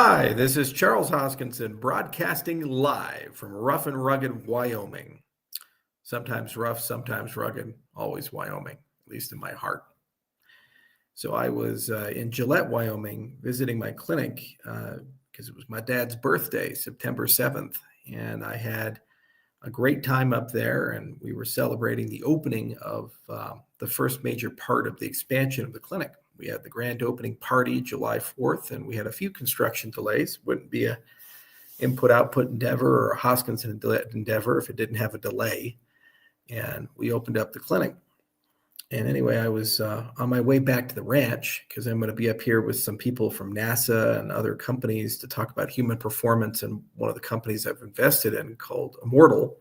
Hi, this is Charles Hoskinson broadcasting live from rough and rugged Wyoming. Sometimes rough, sometimes rugged, always Wyoming, at least in my heart. So I was in Gillette, Wyoming, visiting my clinic because it was my dad's birthday, September 7th. And I had a great time up there, and we were celebrating the opening of the first major part of the expansion of the clinic. We had the grand opening party July 4th, and we had a few construction delays. Wouldn't be a input-output endeavor or a Hoskinson endeavor if it didn't have a delay. And we opened up the clinic. And anyway, I was on my way back to the ranch because I'm going to be up here with some people from NASA and other companies to talk about human performance in one of the companies I've invested in called Immortal.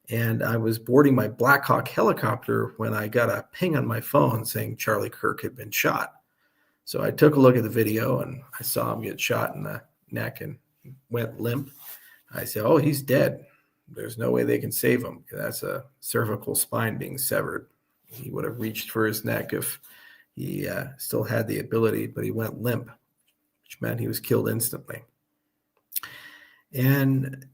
And I was boarding my Black Hawk helicopter when I got a ping on my phone saying Charlie Kirk had been shot. So I took a look at the video and I saw him get shot in the neck and went limp. I said, oh, he's dead. There's no way they can save him. That's a cervical spine being severed. He would have reached for his neck if he still had the ability, but he went limp, which meant he was killed instantly. And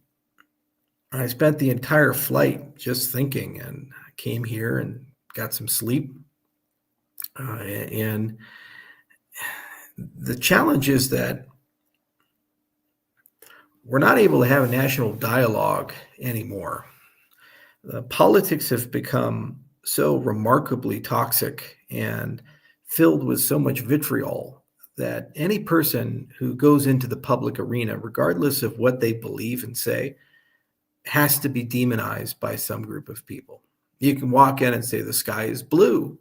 I spent the entire flight just thinking, and I came here and got some sleep. And the challenge is that we're not able to have a national dialogue anymore. The politics have become so remarkably toxic and filled with so much vitriol that any person who goes into the public arena, regardless of what they believe and say, has to be demonized by some group of people. You can walk in and say the sky is blue,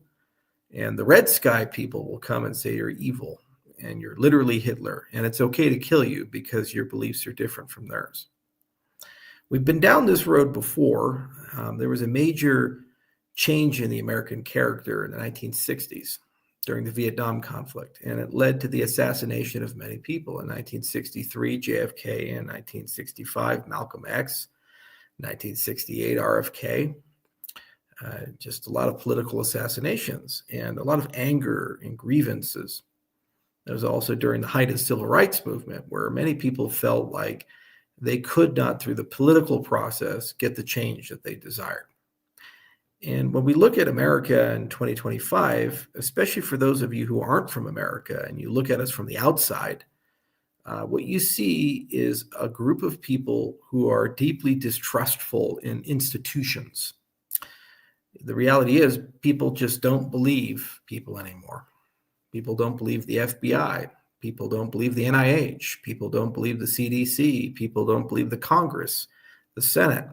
and the red sky people will come and say you're evil and you're literally Hitler, and it's okay to kill you because your beliefs are different from theirs. We've been down this road before. There was a major change in the American character in the 1960s during the Vietnam conflict, and it led to the assassination of many people. In 1963, JFK. In 1965, Malcolm X. 1968, RFK. Just a lot of political assassinations and a lot of anger and grievances. It was also during the height of the civil rights movement where many people felt like they could not, through the political process, get the change that they desired. And when we look at America in 2025, especially for those of you who aren't from America and you look at us from the outside, what you see is a group of people who are deeply distrustful in institutions. The reality is people just don't believe people anymore. People don't believe the FBI. People don't believe the NIH. People don't believe the CDC. People don't believe the Congress, the Senate.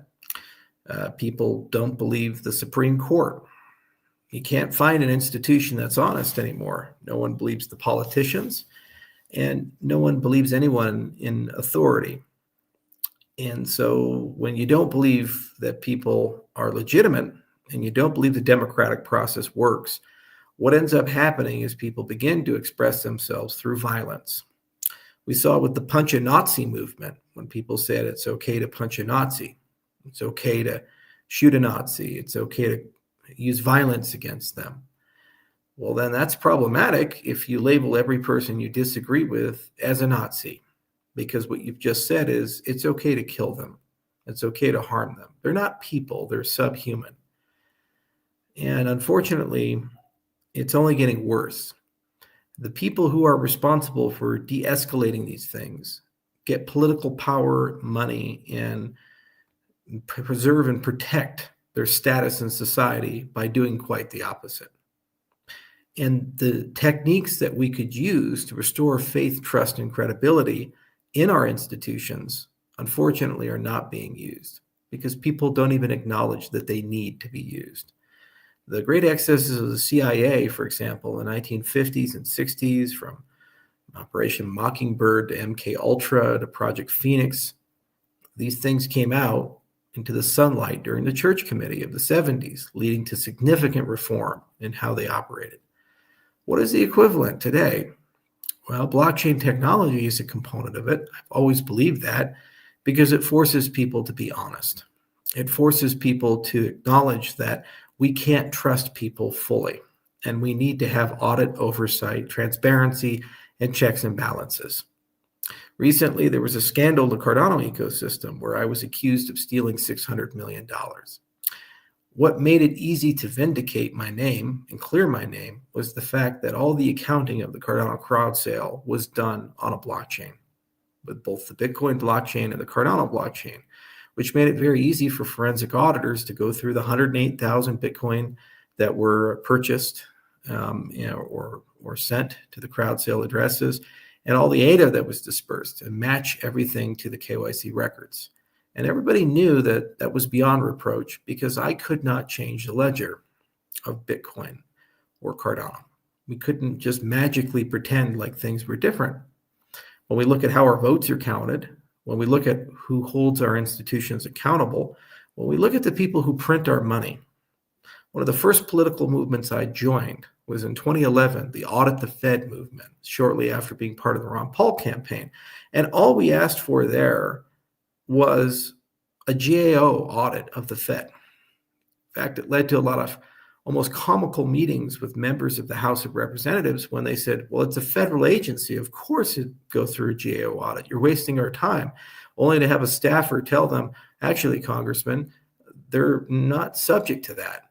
People don't believe the Supreme Court. You can't find an institution that's honest anymore. No one believes the politicians, and no one believes anyone in authority. And so when you don't believe that people are legitimate and you don't believe the democratic process works, what ends up happening is people begin to express themselves through violence. We saw with the Punch a Nazi movement when people said it's okay to punch a Nazi. It's okay to shoot a Nazi. It's okay to use violence against them. Well, then that's problematic if you label every person you disagree with as a Nazi, because what you've just said is it's okay to kill them. It's okay to harm them. They're not people. They're subhuman. And unfortunately, it's only getting worse. The people who are responsible for de-escalating these things get political power, money, and preserve and protect their status in society by doing quite the opposite. And the techniques that we could use to restore faith, trust, and credibility in our institutions, unfortunately, are not being used because people don't even acknowledge that they need to be used. The great excesses of the CIA, for example, in the 1950s and 60s, from Operation Mockingbird to MK Ultra to Project Phoenix, these things came out into the sunlight during the Church Committee of the 70s, leading to significant reform in how they operated. What is the equivalent today? Well, blockchain technology is a component of it. I've always believed that because it forces people to be honest. It forces people to acknowledge that we can't trust people fully, and we need to have audit, oversight, transparency, and checks and balances. Recently, there was a scandal in the Cardano ecosystem where I was accused of stealing $600 million. What made it easy to vindicate my name and clear my name was the fact that all the accounting of the Cardano crowd sale was done on a blockchain, with both the Bitcoin blockchain and the Cardano blockchain, which made it very easy for forensic auditors to go through the 108,000 Bitcoin that were purchased or sent to the crowd sale addresses, and all the ADA that was dispersed, and match everything to the KYC records. And everybody knew that that was beyond reproach because I could not change the ledger of Bitcoin or Cardano. We couldn't just magically pretend like things were different. When we look at how our votes are counted, when we look at who holds our institutions accountable, when we look at the people who print our money, one of the first political movements I joined was in 2011, the Audit the Fed movement, shortly after being part of the Ron Paul campaign. And all we asked for there was a GAO audit of the Fed. In fact, it led to a lot of almost comical meetings with members of the House of Representatives when they said, well, it's a federal agency. Of course it'd go through a GAO audit. You're wasting our time. Only to have a staffer tell them, actually, Congressman, they're not subject to that.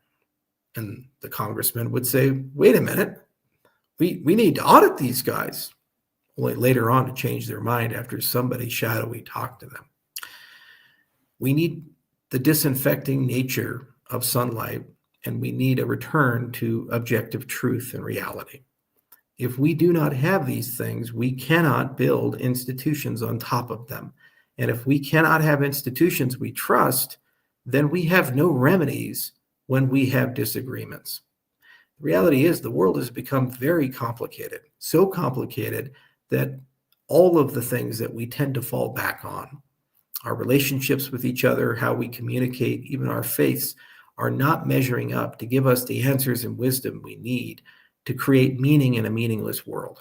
And the congressman would say, wait a minute, we need to audit these guys. Only later on to change their mind after somebody shadowy talked to them. We need the disinfecting nature of sunlight, and we need a return to objective truth and reality. If we do not have these things, we cannot build institutions on top of them. And if we cannot have institutions we trust, then we have no remedies when we have disagreements. The reality is the world has become very complicated, so complicated that all of the things that we tend to fall back on, our relationships with each other, how we communicate, even our faiths, are not measuring up to give us the answers and wisdom we need to create meaning in a meaningless world.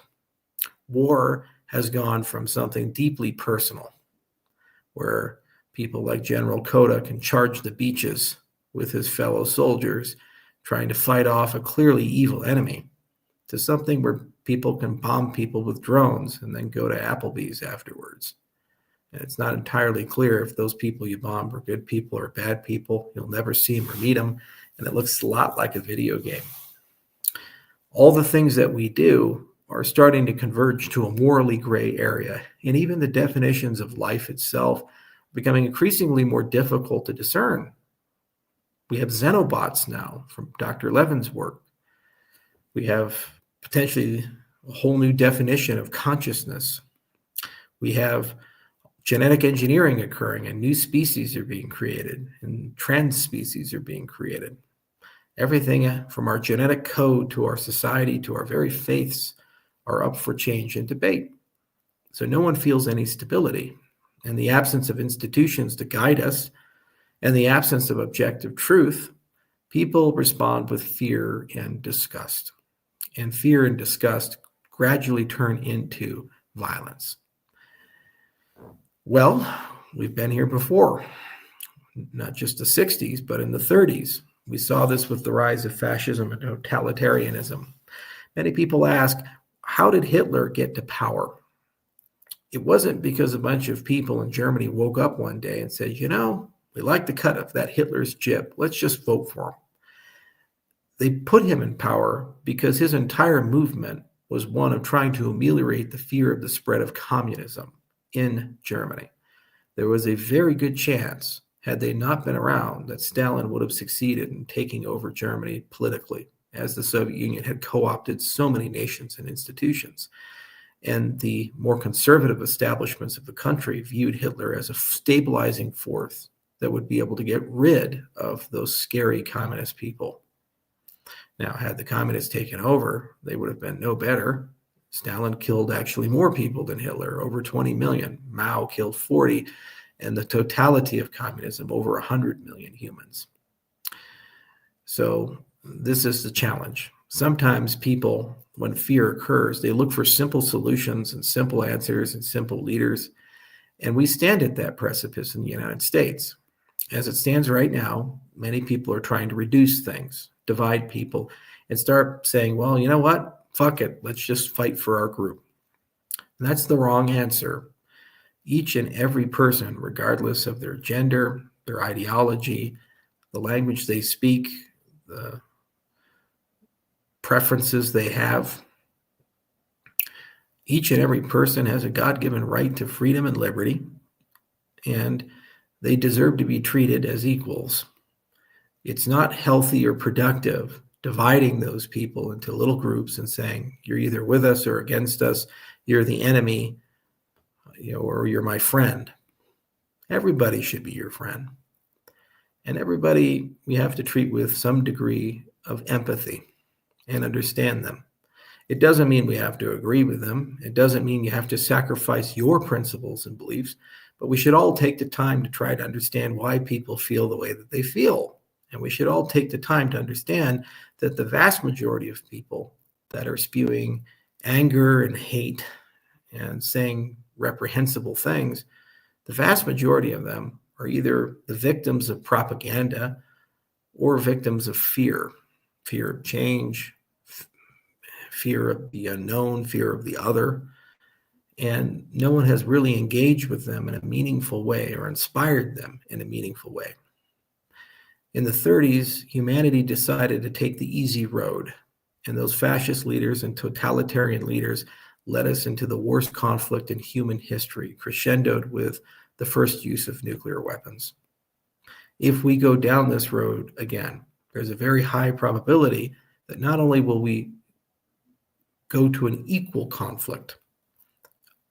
War has gone from something deeply personal, where people like General Cota can charge the beaches with his fellow soldiers, trying to fight off a clearly evil enemy, to something where people can bomb people with drones and then go to Applebee's afterwards. And it's not entirely clear if those people you bomb are good people or bad people. You'll never see them or meet them, and it looks a lot like a video game. All the things that we do are starting to converge to a morally gray area, and even the definitions of life itself are becoming increasingly more difficult to discern. We have xenobots now from Dr. Levin's work. We have potentially a whole new definition of consciousness. We have genetic engineering occurring, and new species are being created, and trans species are being created. Everything from our genetic code to our society to our very faiths are up for change and debate. So no one feels any stability. In the absence of institutions to guide us, and the absence of objective truth, people respond with fear and disgust. And fear and disgust gradually turn into violence. Well, we've been here before, not just the 60s, but in the 30s. We saw this with the rise of fascism and totalitarianism. Many people ask, how did Hitler get to power? It wasn't because a bunch of people in Germany woke up one day and said, we like the cut of that Hitler's jib. Let's just vote for him. They put him in power because his entire movement was one of trying to ameliorate the fear of the spread of communism in Germany. There was a very good chance, had they not been around, that Stalin would have succeeded in taking over Germany politically, as the Soviet Union had co-opted so many nations and institutions. And the more conservative establishments of the country viewed Hitler as a stabilizing force that would be able to get rid of those scary communist people. Now, had the communists taken over, they would have been no better. Stalin killed actually more people than Hitler, over 20 million. Mao killed 40, and the totality of communism, over 100 million humans. So this is the challenge. Sometimes people, when fear occurs, they look for simple solutions and simple answers and simple leaders. And we stand at that precipice in the United States. As it stands right now, many people are trying to reduce things, divide people, and start saying, well, you know what? Fuck it. Let's just fight for our group. And that's the wrong answer. Each and every person, regardless of their gender, their ideology, the language they speak, the preferences they have, each and every person has a God-given right to freedom and liberty, and they deserve to be treated as equals. It's not healthy or productive dividing those people into little groups and saying, you're either with us or against us, you're the enemy, or you're my friend. Everybody should be your friend. And everybody we have to treat with some degree of empathy and understand them. It doesn't mean we have to agree with them. It doesn't mean you have to sacrifice your principles and beliefs, but we should all take the time to try to understand why people feel the way that they feel. And we should all take the time to understand that the vast majority of people that are spewing anger and hate and saying reprehensible things, the vast majority of them are either the victims of propaganda or victims of fear of change, fear of the unknown, fear of the other. And no one has really engaged with them in a meaningful way or inspired them in a meaningful way. In the 30s, humanity decided to take the easy road, and those fascist leaders and totalitarian leaders led us into the worst conflict in human history, crescendoed with the first use of nuclear weapons. If we go down this road again, there's a very high probability that not only will we go to an equal conflict,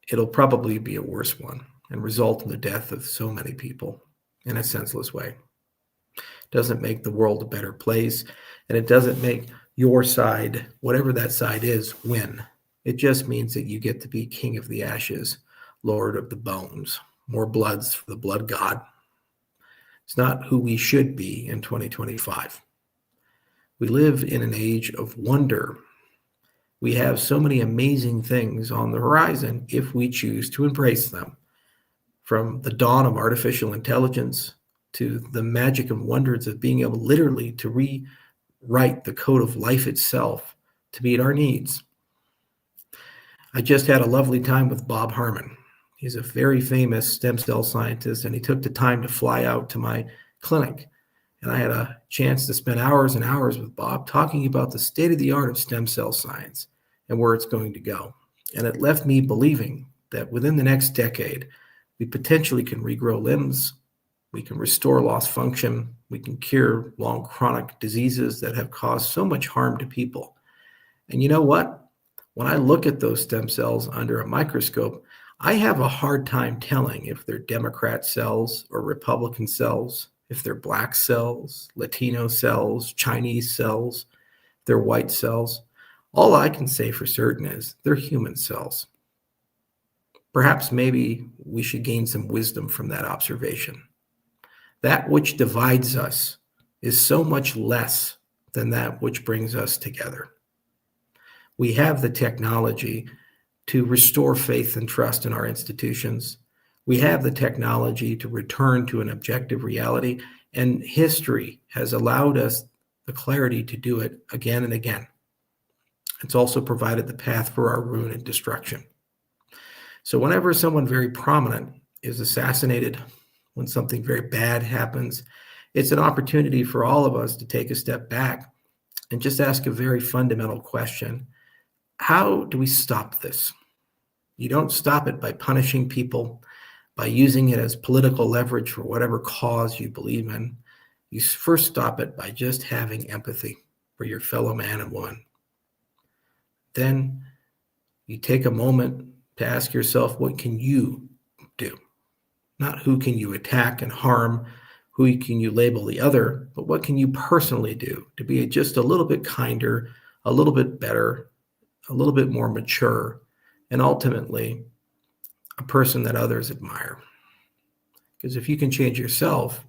it'll probably be a worse one and result in the death of so many people in a senseless way. It doesn't make the world a better place, and it doesn't make your side, whatever that side is, win. It just means that you get to be king of the ashes, lord of the bones, more bloods for the blood god. It's not who we should be in 2025. We live in an age of wonder. We have so many amazing things on the horizon if we choose to embrace them. From the dawn of artificial intelligence to the magic and wonders of being able literally to rewrite the code of life itself to meet our needs. I just had a lovely time with Bob Harmon. He's a very famous stem cell scientist, and he took the time to fly out to my clinic. And I had a chance to spend hours and hours with Bob talking about the state of the art of stem cell science and where it's going to go. And it left me believing that within the next decade, we potentially can regrow limbs, we can restore lost function, we can cure long chronic diseases that have caused so much harm to people. And you know what? When I look at those stem cells under a microscope, I have a hard time telling if they're Democrat cells or Republican cells, if they're Black cells, Latino cells, Chinese cells, they're white cells. All I can say for certain is they're human cells. Perhaps maybe we should gain some wisdom from that observation. That which divides us is so much less than that which brings us together. We have the technology to restore faith and trust in our institutions. We have the technology to return to an objective reality, and history has allowed us the clarity to do it again and again. It's also provided the path for our ruin and destruction. So whenever someone very prominent is assassinated, when something very bad happens, it's an opportunity for all of us to take a step back and just ask a very fundamental question. How do we stop this? You don't stop it by punishing people, by using it as political leverage for whatever cause you believe in. You first stop it by just having empathy for your fellow man and woman. Then you take a moment to ask yourself, what can you do? Not who can you attack and harm, who can you label the other, but what can you personally do to be just a little bit kinder, a little bit better, a little bit more mature, and ultimately a person that others admire. Because if you can change yourself,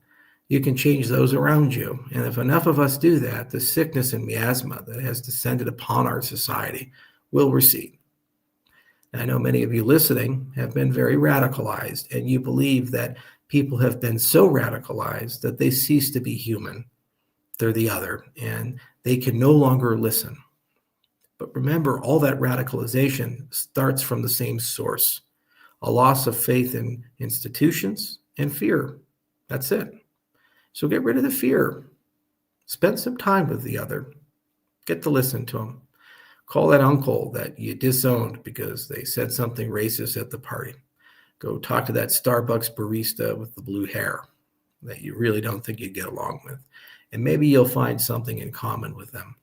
you can change those around you. And if enough of us do that, the sickness and miasma that has descended upon our society will recede. And I know many of you listening have been very radicalized, and you believe that people have been so radicalized that they cease to be human. They're the other, and they can no longer listen. But remember, all that radicalization starts from the same source: a loss of faith in institutions and fear. That's it. So get rid of the fear. Spend some time with the other. Get to listen to them. Call that uncle that you disowned because they said something racist at the party. Go talk to that Starbucks barista with the blue hair that you really don't think you'd get along with. And maybe you'll find something in common with them.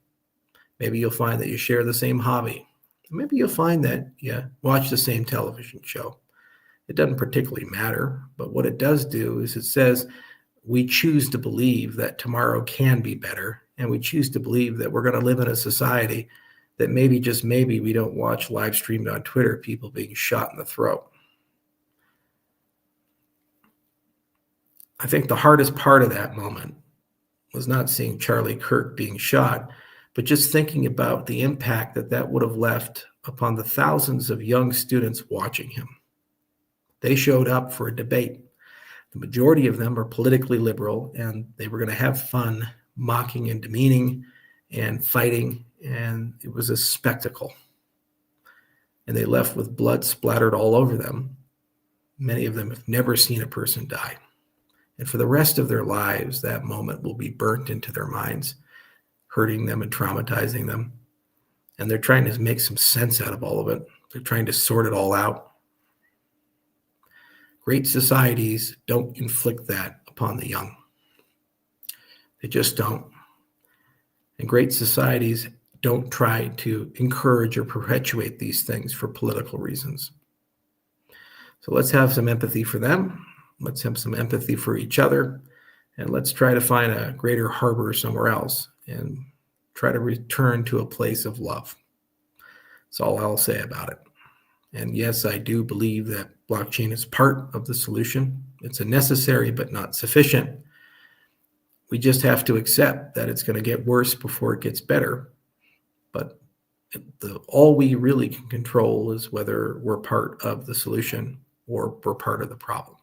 Maybe you'll find that you share the same hobby. Maybe you'll find that you watch the same television show. It doesn't particularly matter, but what it does do is it says we choose to believe that tomorrow can be better, and we choose to believe that we're going to live in a society that maybe, just maybe, we don't watch live streamed on Twitter people being shot in the throat. I think the hardest part of that moment was not seeing Charlie Kirk being shot, but just thinking about the impact that that would have left upon the thousands of young students watching him. They showed up for a debate. The majority of them are politically liberal, and they were going to have fun mocking and demeaning and fighting, and it was a spectacle. And they left with blood splattered all over them. Many of them have never seen a person die. And for the rest of their lives, that moment will be burnt into their minds, hurting them and traumatizing them. And they're trying to make some sense out of all of it. They're trying to sort it all out. Great societies don't inflict that upon the young. They just don't. And great societies don't try to encourage or perpetuate these things for political reasons. So let's have some empathy for them. Let's have some empathy for each other. And let's try to find a greater harbor somewhere else and try to return to a place of love. That's all I'll say about it. And yes, I do believe that blockchain is part of the solution. It's a necessary but not sufficient. We just have to accept that it's going to get worse before it gets better. But all we really can control is whether we're part of the solution or we're part of the problem.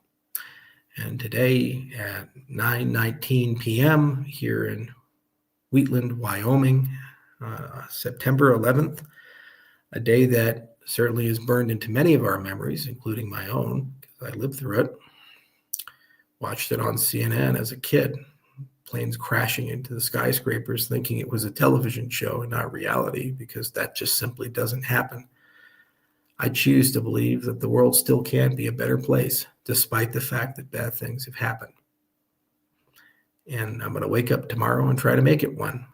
And today at 9:19 p.m. here in Wheatland, Wyoming, September 11th, a day that certainly is burned into many of our memories, including my own, because I lived through it. Watched it on CNN as a kid, planes crashing into the skyscrapers, thinking it was a television show and not reality, because that just simply doesn't happen. I choose to believe that the world still can be a better place, despite the fact that bad things have happened. And I'm going to wake up tomorrow and try to make it one.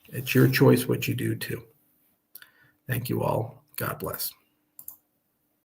It's your choice what you do too. Thank you all. God bless.